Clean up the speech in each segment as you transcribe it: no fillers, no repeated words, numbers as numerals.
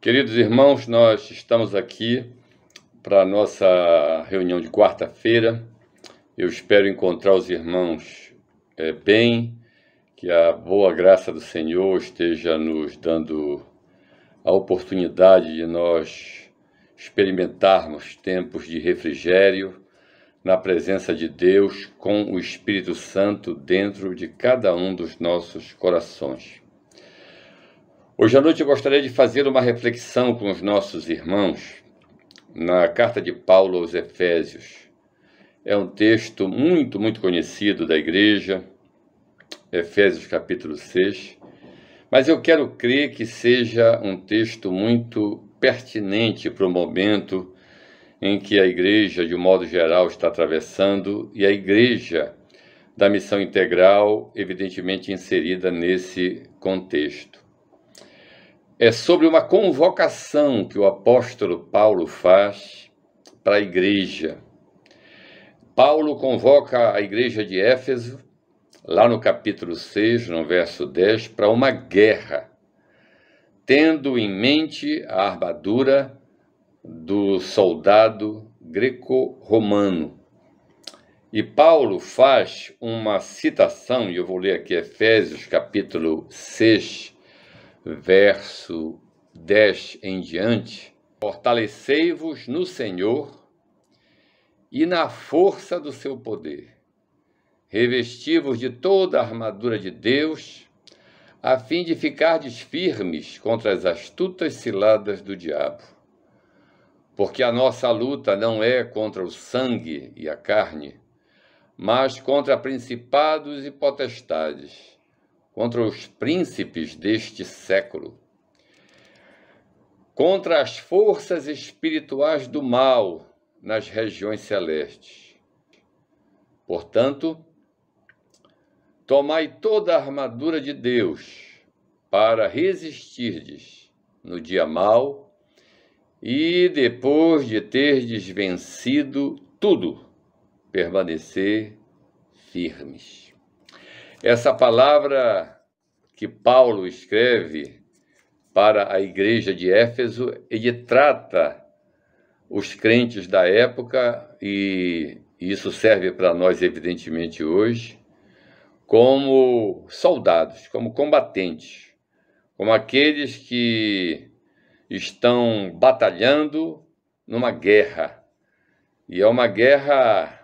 Queridos irmãos, nós estamos aqui para a nossa reunião de quarta-feira. Eu espero encontrar os irmãos bem, que a boa graça do Senhor esteja nos dando a oportunidade de nós experimentarmos tempos de refrigério na presença de Deus, com o Espírito Santo dentro de cada um dos nossos corações. Hoje à noite eu gostaria de fazer uma reflexão com os nossos irmãos na carta de Paulo aos Efésios. É um texto muito conhecido da igreja, Efésios capítulo 6, mas eu quero crer que seja um texto muito pertinente para o momento em que a igreja, de um modo geral, está atravessando, e a igreja da missão integral, evidentemente inserida nesse contexto. É sobre uma convocação que o apóstolo Paulo faz para a igreja. Paulo convoca a igreja de Éfeso, lá no capítulo 6, no verso 10, para uma guerra, tendo em mente a armadura do soldado greco-romano. E Paulo faz uma citação, e eu vou ler aqui Efésios capítulo 6, verso 10 em diante: fortalecei-vos no Senhor e na força do seu poder. Revesti-vos de toda a armadura de Deus, a fim de ficardes firmes contra as astutas ciladas do diabo. Porque a nossa luta não é contra o sangue e a carne, mas contra principados e potestades, contra os príncipes deste século, contra as forças espirituais do mal nas regiões celestes. Portanto, tomai toda a armadura de Deus para resistirdes no dia mau e, depois de terdes vencido tudo, permanecer firmes. Essa palavra que Paulo escreve para a igreja de Éfeso, ele trata os crentes da época, e isso serve para nós evidentemente hoje, como soldados, como combatentes, como aqueles que estão batalhando numa guerra. E é uma guerra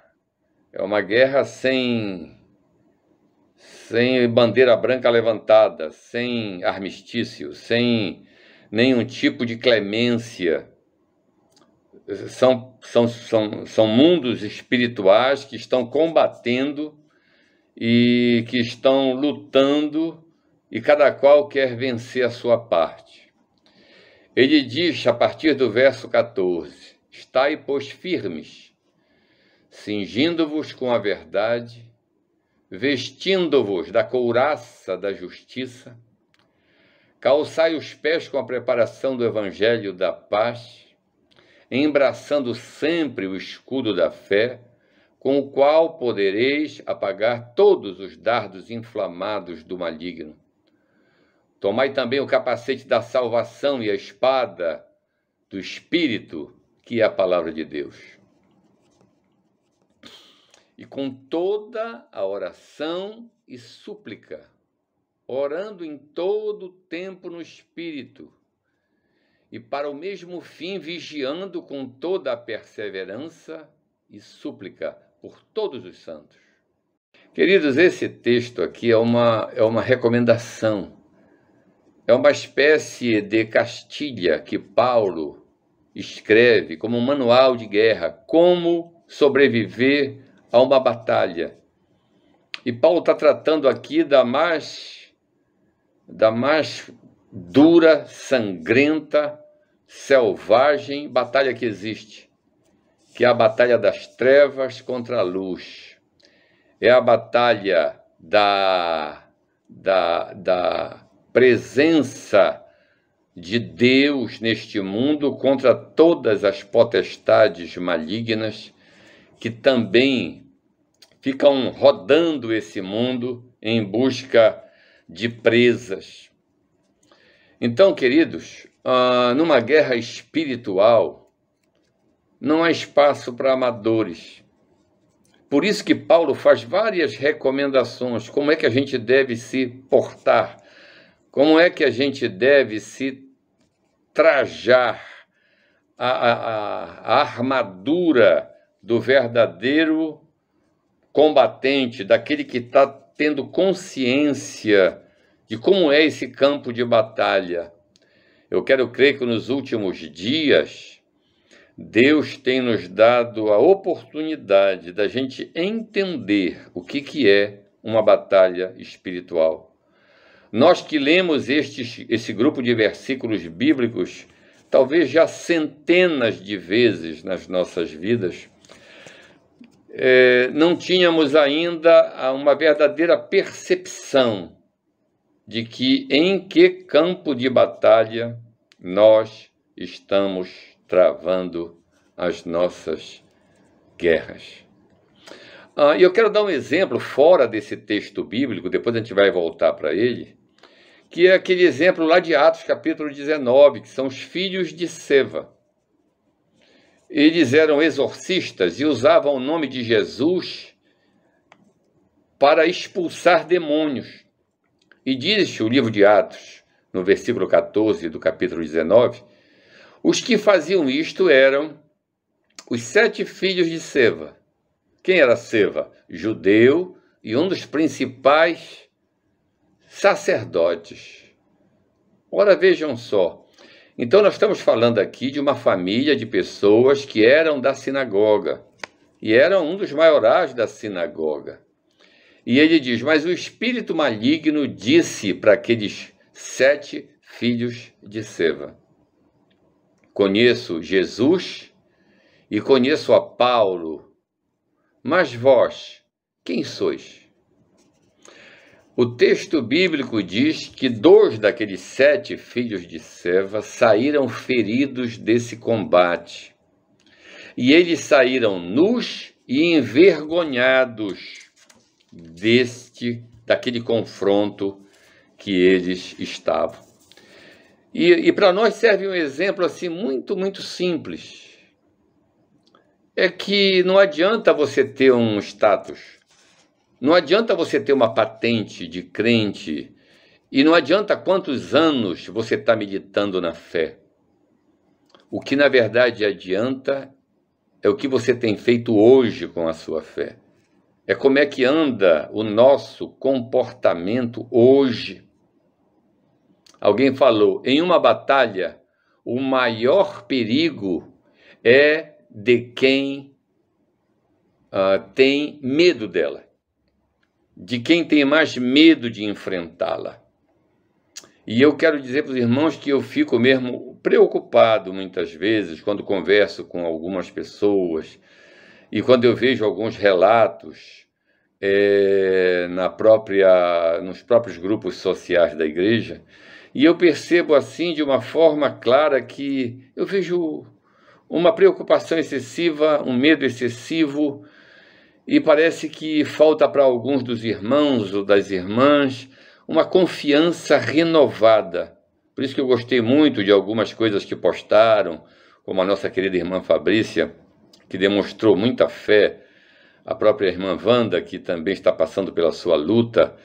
sem bandeira branca levantada, sem armistício, sem nenhum tipo de clemência. São mundos espirituais que estão combatendo e que estão lutando, e cada qual quer vencer a sua parte. Ele diz, a partir do verso 14, estai, pois, firmes, cingindo-vos com a verdade, vestindo-vos da couraça da justiça, calçai os pés com a preparação do evangelho da paz, embraçando sempre o escudo da fé, com o qual podereis apagar todos os dardos inflamados do maligno. Tomai também o capacete da salvação e a espada do Espírito, que é a palavra de Deus. E com toda a oração e súplica, orando em todo o tempo no Espírito, e para o mesmo fim vigiando com toda a perseverança e súplica por todos os santos. Queridos, esse texto aqui é uma recomendação, é uma espécie de cartilha que Paulo escreve como um manual de guerra, como sobreviver a uma batalha. E Paulo está tratando aqui da mais dura, sangrenta, selvagem batalha que existe, que é a batalha das trevas contra a luz. É a batalha da presença de Deus neste mundo contra todas as potestades malignas que também ficam rodando esse mundo em busca de presas. Então, queridos, numa guerra espiritual, não há espaço para amadores. Por isso que Paulo faz várias recomendações. Como é que a gente deve se portar? Como é que a gente deve se trajar a armadura do verdadeiro combatente, daquele que está tendo consciência de como é esse campo de batalha. Eu quero crer que nos últimos dias, Deus tem nos dado a oportunidade da gente entender o que é uma batalha espiritual. Nós que lemos esse grupo de versículos bíblicos, talvez já centenas de vezes nas nossas vidas, não tínhamos ainda uma verdadeira percepção de que em que campo de batalha nós estamos travando as nossas guerras. E eu quero dar um exemplo fora desse texto bíblico, depois a gente vai voltar para ele, que é aquele exemplo lá de Atos capítulo 19, que são os filhos de Seva. Eles eram exorcistas e usavam o nome de Jesus para expulsar demônios. E diz o livro de Atos, no versículo 14 do capítulo 19, os que faziam isto eram os 7 filhos de Seva. Quem era Seva? Judeu e um dos principais sacerdotes. Ora, vejam só. Então, nós estamos falando aqui de uma família de pessoas que eram da sinagoga e eram um dos maiorais da sinagoga. E ele diz, mas o espírito maligno disse para aqueles 7 filhos de Seva: conheço Jesus e conheço a Paulo, mas vós, quem sois? O texto bíblico diz que 2 daqueles 7 filhos de Seva saíram feridos desse combate. E eles saíram nus e envergonhados daquele confronto que eles estavam. E para nós serve um exemplo assim muito, muito simples. É que não adianta você ter um status, não adianta você ter uma patente de crente, e não adianta quantos anos você está militando na fé. O que na verdade adianta é o que você tem feito hoje com a sua fé. É como é que anda o nosso comportamento hoje. Alguém falou, em uma batalha, o maior perigo é de quem tem medo dela, de quem tem mais medo de enfrentá-la. E eu quero dizer para os irmãos que eu fico mesmo preocupado muitas vezes quando converso com algumas pessoas e quando eu vejo alguns relatos nos próprios grupos sociais da igreja, e eu percebo assim de uma forma clara que eu vejo uma preocupação excessiva, um medo excessivo, e parece que falta para alguns dos irmãos ou das irmãs uma confiança renovada. Por isso que eu gostei muito de algumas coisas que postaram, como a nossa querida irmã Fabrícia, que demonstrou muita fé, a própria irmã Wanda, que também está passando pela sua luta,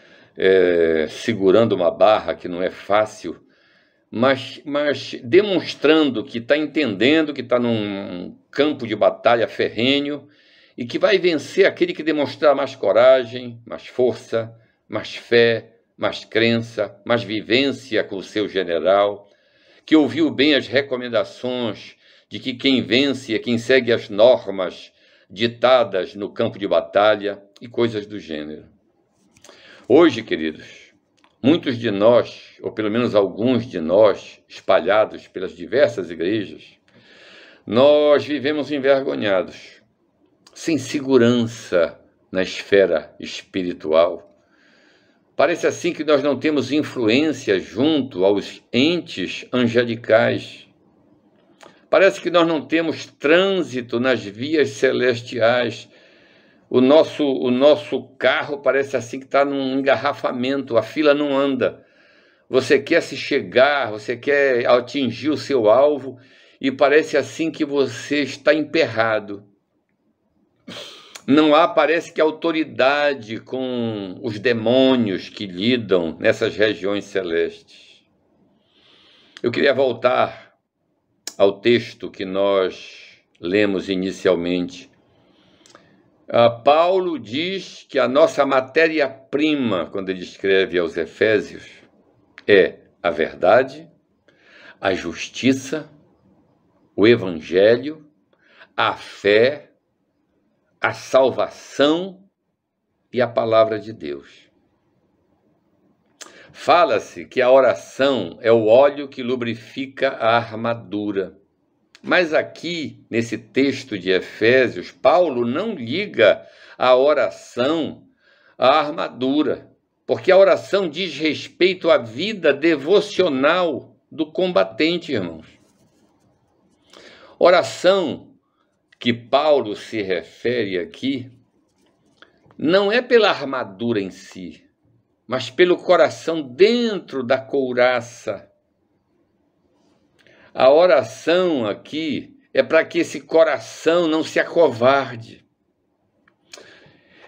segurando uma barra que não é fácil, mas demonstrando que está entendendo que está num campo de batalha ferrenho e que vai vencer aquele que demonstrar mais coragem, mais força, mais fé, mais crença, mais vivência com o seu general, que ouviu bem as recomendações de que quem vence é quem segue as normas ditadas no campo de batalha e coisas do gênero. Hoje, queridos, muitos de nós, ou pelo menos alguns de nós, espalhados pelas diversas igrejas, nós vivemos envergonhados, sem segurança na esfera espiritual. Parece assim que nós não temos influência junto aos entes angelicais. Parece que nós não temos trânsito nas vias celestiais. O nosso carro parece assim que está num engarrafamento, a fila não anda. Você quer se chegar, você quer atingir o seu alvo e parece assim que você está emperrado. Não há, parece que, autoridade com os demônios que lidam nessas regiões celestes. Eu queria voltar ao texto que nós lemos inicialmente. Paulo diz que a nossa matéria-prima, quando ele escreve aos Efésios, é a verdade, a justiça, o evangelho, a fé, a salvação e a palavra de Deus. Fala-se que a oração é o óleo que lubrifica a armadura. Mas aqui, nesse texto de Efésios, Paulo não liga a oração à armadura, porque a oração diz respeito à vida devocional do combatente, irmãos. Oração que Paulo se refere aqui não é pela armadura em si, mas pelo coração dentro da couraça. A oração aqui é para que esse coração não se acovarde.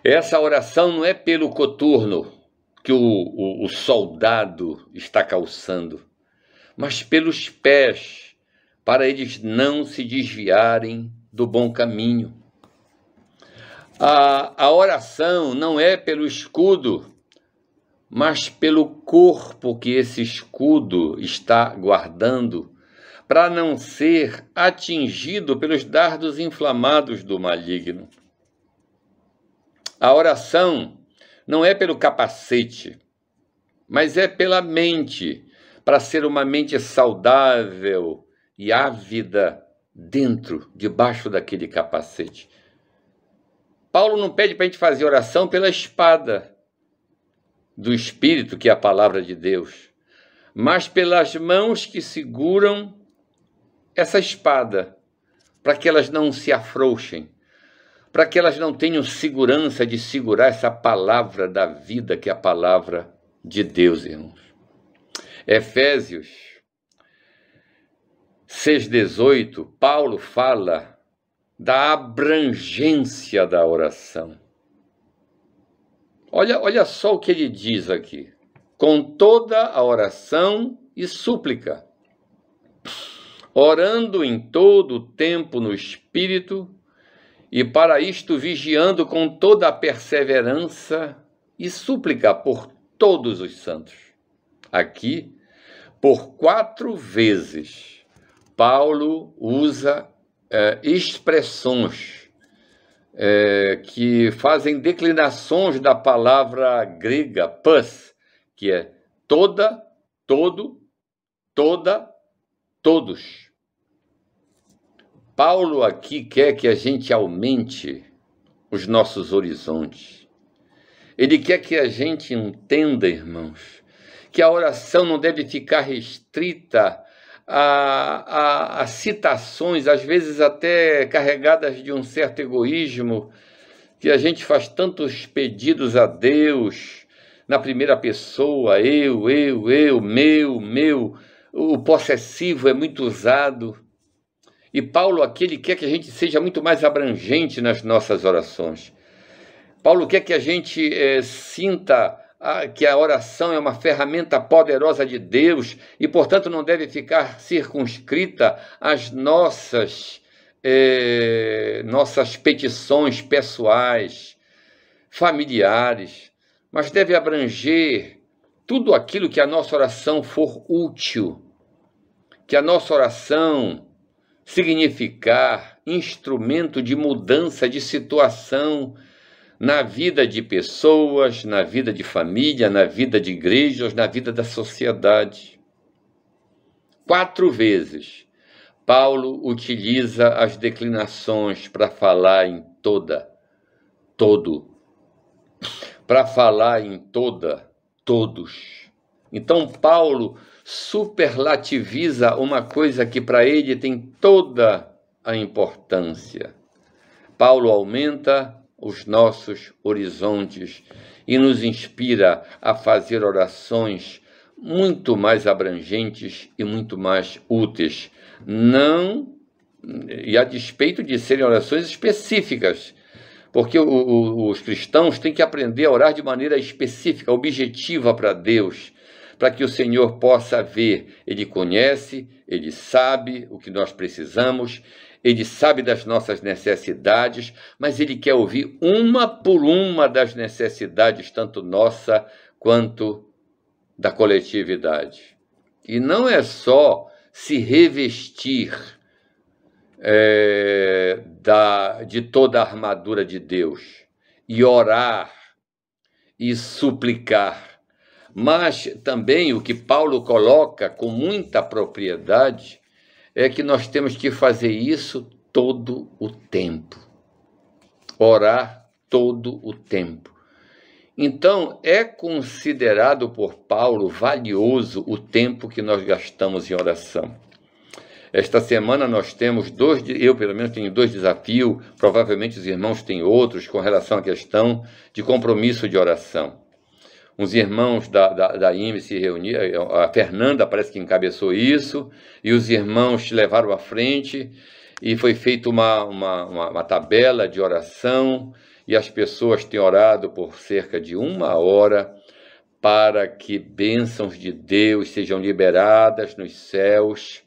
Essa oração não é pelo coturno que o soldado está calçando, mas pelos pés, para eles não se desviarem do bom caminho. A oração não é pelo escudo, mas pelo corpo que esse escudo está guardando, para não ser atingido pelos dardos inflamados do maligno. A oração não é pelo capacete, mas é pela mente, para ser uma mente saudável e ávida debaixo daquele capacete. Paulo não pede para a gente fazer oração pela espada do Espírito, que é a palavra de Deus, mas pelas mãos que seguram essa espada, para que elas não se afrouxem, para que elas não tenham segurança de segurar essa palavra da vida, que é a palavra de Deus, irmãos. Efésios 6,18, Paulo fala da abrangência da oração. Olha só o que ele diz aqui. Com toda a oração e súplica, orando em todo o tempo no Espírito, e para isto vigiando com toda a perseverança e súplica por todos os santos. Aqui, por 4 vezes, Paulo usa expressões que fazem declinações da palavra grega pus, que é toda, todo, toda, todos. Paulo aqui quer que a gente aumente os nossos horizontes. Ele quer que a gente entenda, irmãos, que a oração não deve ficar restrita a citações, às vezes até carregadas de um certo egoísmo, que a gente faz tantos pedidos a Deus na primeira pessoa, eu, meu, o possessivo é muito usado. E Paulo aqui, ele quer que a gente seja muito mais abrangente nas nossas orações. Paulo quer que a gente sinta que a oração é uma ferramenta poderosa de Deus e, portanto, não deve ficar circunscrita às nossas petições pessoais, familiares, mas deve abranger tudo aquilo que a nossa oração for útil, que a nossa oração significar instrumento de mudança de situação na vida de pessoas, na vida de família, na vida de igrejas, na vida da sociedade. 4 vezes, Paulo utiliza as declinações para falar em todo, para falar em todos. Então, Paulo superlativiza uma coisa que para ele tem toda a importância. Paulo aumenta os nossos horizontes e nos inspira a fazer orações muito mais abrangentes e muito mais úteis. Não, e a despeito de serem orações específicas, porque os cristãos têm que aprender a orar de maneira específica, objetiva para Deus, para que o Senhor possa ver. Ele conhece, Ele sabe o que nós precisamos, Ele sabe das nossas necessidades, mas Ele quer ouvir uma por uma das necessidades, tanto nossa quanto da coletividade. E não é só se revestir de toda a armadura de Deus e orar e suplicar, mas também o que Paulo coloca com muita propriedade é que nós temos que fazer isso todo o tempo, orar todo o tempo. Então, é considerado por Paulo valioso o tempo que nós gastamos em oração. Esta semana nós temos eu pelo menos tenho 2 desafios, provavelmente os irmãos têm outros, com relação à questão de compromisso de oração. Uns irmãos da IME se reuniram, a Fernanda parece que encabeçou isso, e os irmãos levaram à frente, e foi feita uma tabela de oração, e as pessoas têm orado por cerca de 1 hora para que bênçãos de Deus sejam liberadas nos céus.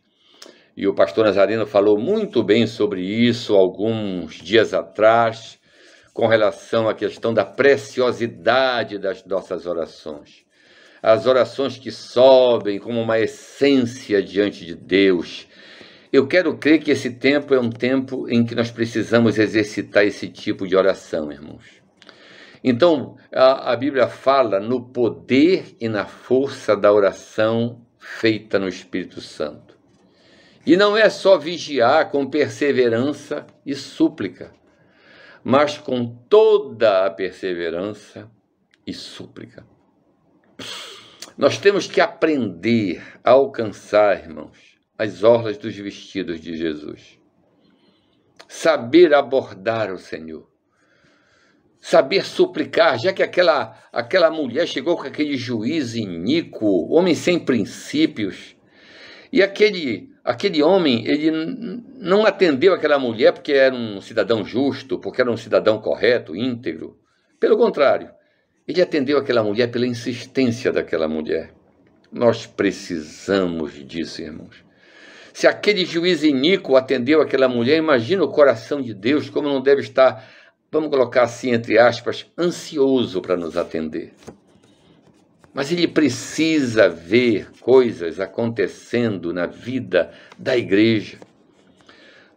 E o pastor Nazareno falou muito bem sobre isso alguns dias atrás, com relação à questão da preciosidade das nossas orações. As orações que sobem como uma essência diante de Deus. Eu quero crer que esse tempo é um tempo em que nós precisamos exercitar esse tipo de oração, irmãos. Então, a Bíblia fala no poder e na força da oração feita no Espírito Santo. E não é só vigiar com perseverança e súplica, mas com toda a perseverança e súplica. Nós temos que aprender a alcançar, irmãos, as orlas dos vestidos de Jesus. Saber abordar o Senhor. Saber suplicar, já que aquela mulher chegou com aquele juiz iníquo, homem sem princípios, e aquele homem, ele não atendeu aquela mulher porque era um cidadão justo, porque era um cidadão correto, íntegro. Pelo contrário, ele atendeu aquela mulher pela insistência daquela mulher. Nós precisamos disso, irmãos. Se aquele juiz iníquo atendeu aquela mulher, imagina o coração de Deus como não deve estar, vamos colocar assim, entre aspas, ansioso para nos atender. Mas ele precisa ver coisas acontecendo na vida da igreja.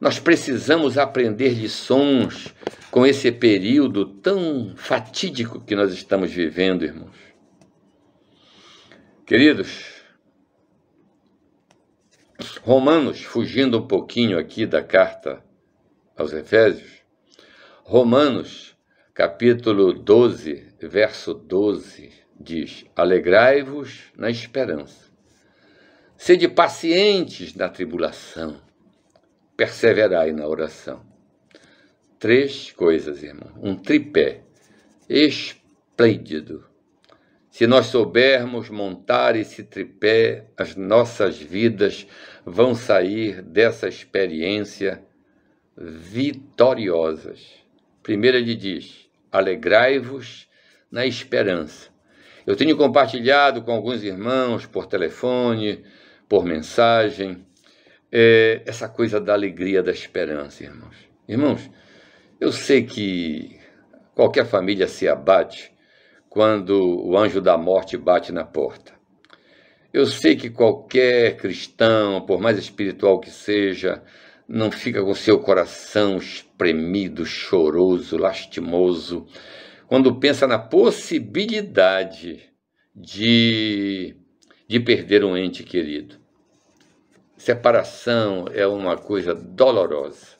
Nós precisamos aprender lições com esse período tão fatídico que nós estamos vivendo, irmãos. Queridos, Romanos, fugindo um pouquinho aqui da carta aos Efésios, Romanos, capítulo 12, verso 12, diz: alegrai-vos na esperança, sede pacientes na tribulação, perseverai na oração. 3 coisas, irmão, um tripé esplêndido. Se nós soubermos montar esse tripé, as nossas vidas vão sair dessa experiência vitoriosas. Primeiro ele diz: alegrai-vos na esperança. Eu tenho compartilhado com alguns irmãos por telefone, por mensagem, essa coisa da alegria da esperança, irmãos. Irmãos, eu sei que qualquer família se abate quando o anjo da morte bate na porta. Eu sei que qualquer cristão, por mais espiritual que seja, não fica com seu coração espremido, choroso, lastimoso, quando pensa na possibilidade de perder um ente querido. Separação é uma coisa dolorosa.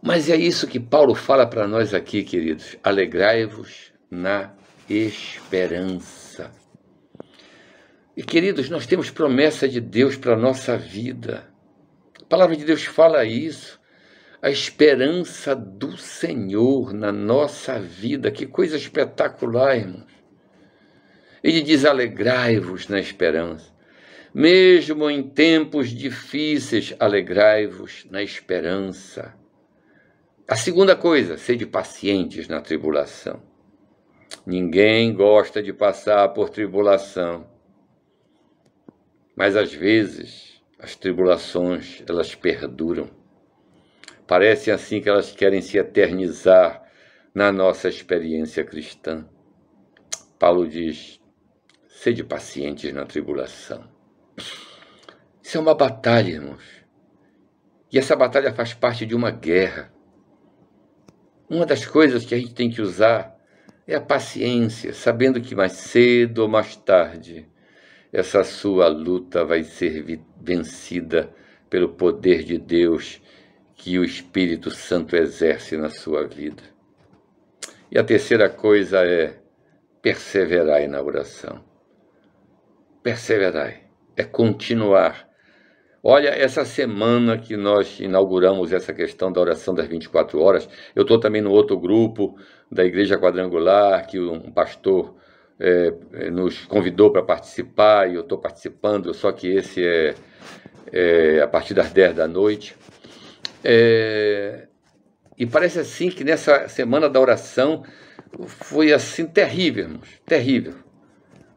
Mas é isso que Paulo fala para nós aqui, queridos. Alegrai-vos na esperança. E, queridos, nós temos promessa de Deus para a nossa vida. A palavra de Deus fala isso. A esperança do Senhor na nossa vida. Que coisa espetacular, irmãos. Ele diz: alegrai-vos na esperança. Mesmo em tempos difíceis, alegrai-vos na esperança. A segunda coisa, sede pacientes na tribulação. Ninguém gosta de passar por tribulação. Mas às vezes, as tribulações, elas perduram. Parece assim que elas querem se eternizar na nossa experiência cristã. Paulo diz: sede pacientes na tribulação. Isso é uma batalha, irmãos. E essa batalha faz parte de uma guerra. Uma das coisas que a gente tem que usar é a paciência, sabendo que mais cedo ou mais tarde essa sua luta vai ser vencida pelo poder de Deus que o Espírito Santo exerce na sua vida. E a terceira coisa é perseverai na oração. Perseverai, é continuar. Olha, essa semana que nós inauguramos essa questão da oração das 24 horas, eu estou também no outro grupo da Igreja Quadrangular, que um pastor nos convidou para participar, e eu estou participando, só que esse é a partir das 10 da noite. E parece assim que nessa semana da oração foi assim terrível, irmãos, terrível.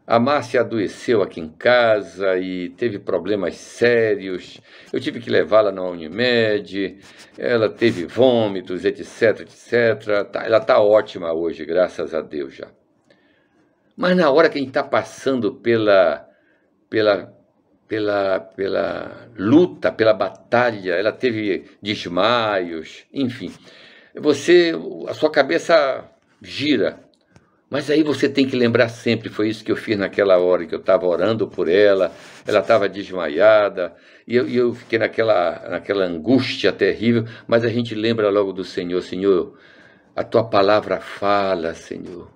A Márcia adoeceu aqui em casa e teve problemas sérios. Eu tive que levá-la na Unimed, ela teve vômitos, etc, etc. Ela está ótima hoje, graças a Deus já. Mas na hora que a gente está passando pela luta, pela batalha, ela teve desmaios, enfim. A sua cabeça gira. Mas aí você tem que lembrar sempre, foi isso que eu fiz naquela hora, que eu estava orando por ela estava desmaiada, e eu fiquei naquela angústia terrível, mas a gente lembra logo do Senhor. Senhor, a Tua palavra fala, Senhor.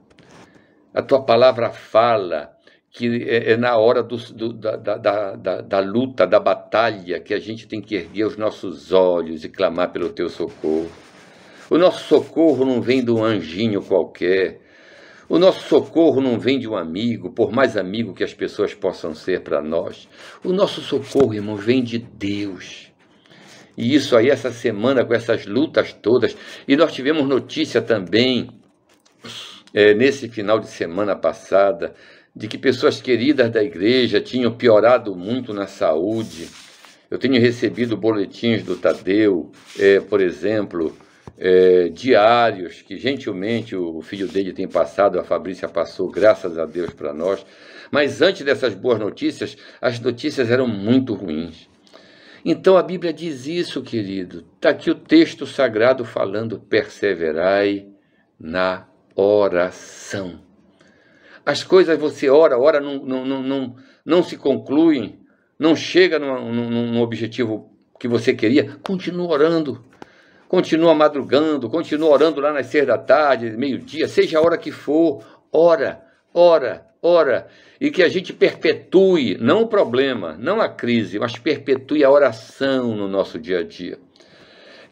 A Tua palavra fala que é na hora da luta, da batalha, que a gente tem que erguer os nossos olhos e clamar pelo Teu socorro. O nosso socorro não vem de um anjinho qualquer. O nosso socorro não vem de um amigo, por mais amigo que as pessoas possam ser para nós. O nosso socorro, irmão, vem de Deus. E isso aí, essa semana, com essas lutas todas, e nós tivemos notícia também, nesse final de semana passada, de que pessoas queridas da igreja tinham piorado muito na saúde. Eu tenho recebido boletins do Tadeu, por exemplo, diários, que gentilmente o filho dele tem passado, a Fabrícia passou, graças a Deus, para nós. Mas antes dessas boas notícias, as notícias eram muito ruins. Então a Bíblia diz isso, querido. Está aqui o texto sagrado falando: perseverai na oração. As coisas você ora, não se concluem, não chega num objetivo que você queria, continua orando. Continua madrugando, continua orando lá nas 6 da tarde, meio-dia, seja a hora que for, ora. E que a gente perpetue, não o problema, não a crise, mas perpetue a oração no nosso dia a dia.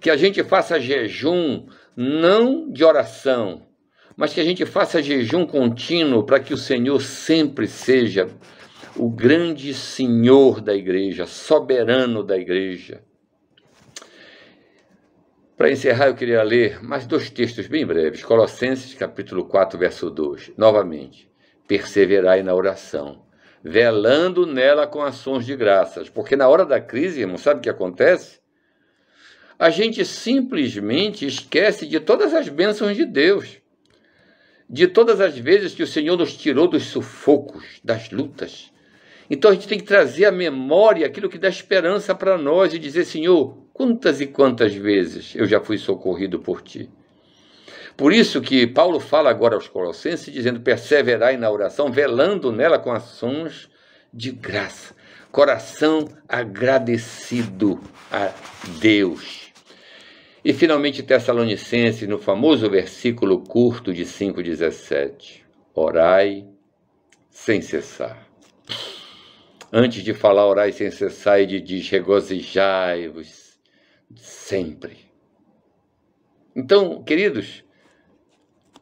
Que a gente faça jejum, não de oração, mas que a gente faça jejum contínuo para que o Senhor sempre seja o grande Senhor da igreja, soberano da igreja. Para encerrar, eu queria ler mais 2 textos bem breves. Colossenses, capítulo 4, verso 2. Novamente, perseverai na oração, velando nela com ações de graças. Porque na hora da crise, irmão, sabe o que acontece? A gente simplesmente esquece de todas as bênçãos de Deus. De todas as vezes que o Senhor nos tirou dos sufocos, das lutas. Então a gente tem que trazer à memória aquilo que dá esperança para nós e dizer: Senhor, quantas e quantas vezes eu já fui socorrido por Ti. Por isso que Paulo fala agora aos Colossenses, dizendo: perseverai na oração, velando nela com ações de graça. Coração agradecido a Deus. E finalmente Tessalonicenses, no famoso versículo curto de 5,17. Orai sem cessar. Antes de falar orai sem cessar, ele diz: regozijai-vos sempre. Então, queridos,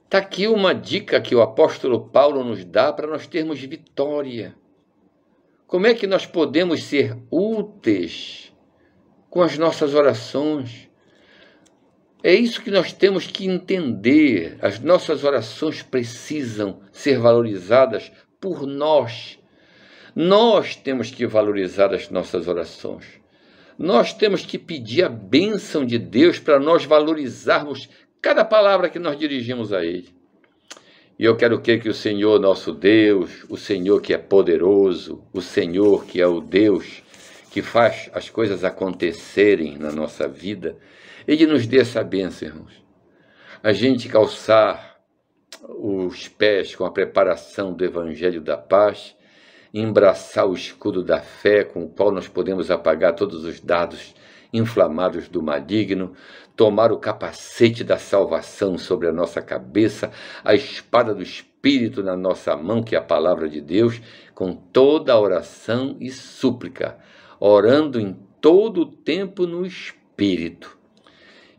está aqui uma dica que o apóstolo Paulo nos dá para nós termos vitória. Como é que nós podemos ser úteis com as nossas orações? É isso que nós temos que entender. As nossas orações precisam ser valorizadas por nós. Nós temos que valorizar as nossas orações. Nós temos que pedir a bênção de Deus para nós valorizarmos cada palavra que nós dirigimos a Ele. E eu quero que o Senhor nosso Deus, o Senhor que é poderoso, o Senhor que é o Deus que faz as coisas acontecerem na nossa vida, Ele nos dê essa bênção, irmãos. A gente calçar os pés com a preparação do Evangelho da Paz, embraçar o escudo da fé com o qual nós podemos apagar todos os dardos inflamados do maligno, tomar o capacete da salvação sobre a nossa cabeça, a espada do Espírito na nossa mão, que é a palavra de Deus, com toda a oração e súplica, orando em todo o tempo no Espírito.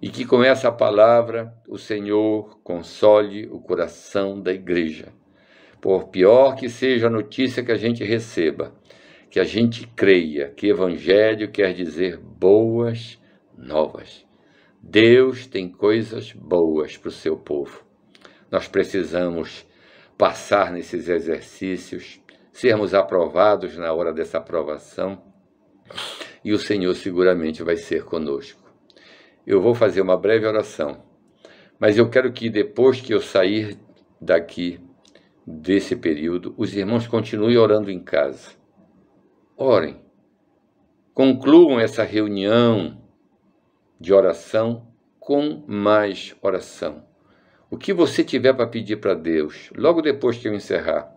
E que com essa palavra o Senhor console o coração da igreja. Por pior que seja a notícia que a gente receba, que a gente creia que evangelho quer dizer boas novas. Deus tem coisas boas para o seu povo. Nós precisamos passar nesses exercícios, sermos aprovados na hora dessa aprovação, e o Senhor seguramente vai ser conosco. Eu vou fazer uma breve oração, mas eu quero que depois que eu sair daqui, desse período, os irmãos continuem orando em casa. Orem. Concluam essa reunião de oração com mais oração. O que você tiver para pedir para Deus, logo depois que eu encerrar,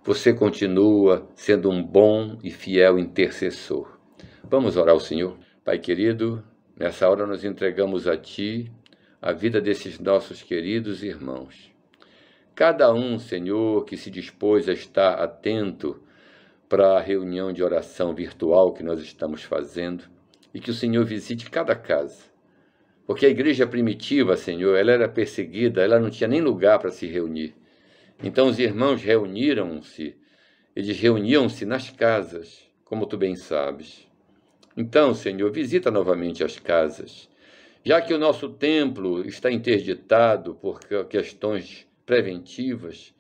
você continua sendo um bom e fiel intercessor. Vamos orar ao Senhor? Pai querido, nessa hora nós entregamos a Ti a vida desses nossos queridos irmãos. Cada um, Senhor, que se dispôs a estar atento para a reunião de oração virtual que nós estamos fazendo, e que o Senhor visite cada casa. Porque a igreja primitiva, Senhor, ela era perseguida, ela não tinha nem lugar para se reunir. Então os irmãos reuniram-se, eles reuniam-se nas casas, como tu bem sabes. Então, Senhor, visita novamente as casas. Já que o nosso templo está interditado por questões preventivas,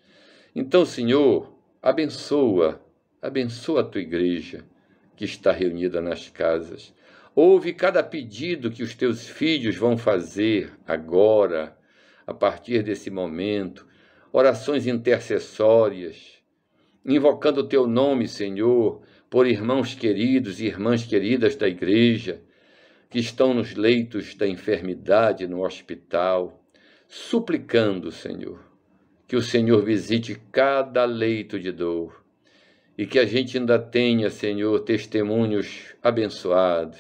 então, Senhor, abençoa a tua igreja que está reunida nas casas. Ouve cada pedido que os teus filhos vão fazer agora, a partir desse momento, orações intercessórias, invocando o teu nome, Senhor, por irmãos queridos e irmãs queridas da igreja, que estão nos leitos da enfermidade, no hospital, suplicando, Senhor, que o Senhor visite cada leito de dor e que a gente ainda tenha, Senhor, testemunhos abençoados,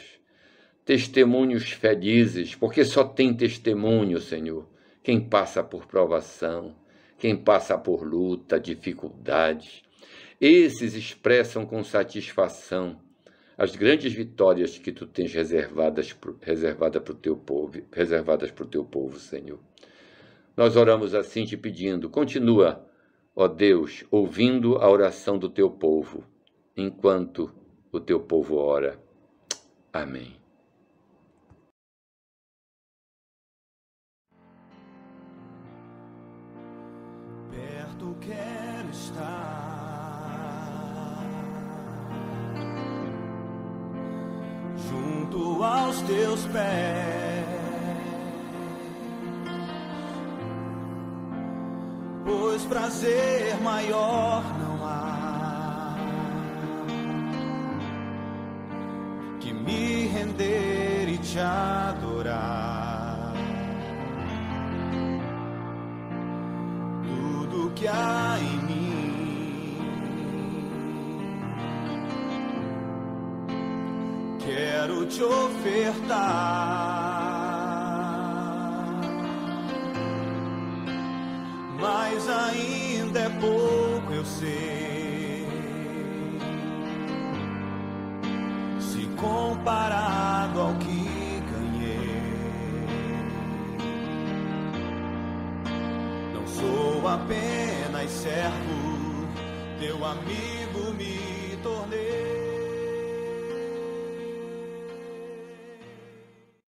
testemunhos felizes, porque só tem testemunho, Senhor, quem passa por provação, quem passa por luta, dificuldades. Esses expressam com satisfação as grandes vitórias que tu tens reservadas para o teu povo, Senhor. Nós oramos assim te pedindo, continua, ó Deus, ouvindo a oração do teu povo, enquanto o teu povo ora. Amém. Perto quero estar, junto aos teus pés, pois prazer maior não há que me render e te adorar. Tudo que há em mim quero te ofertar. Mas ainda é pouco, eu sei, se comparado ao que ganhei. apenas servo, teu amigo me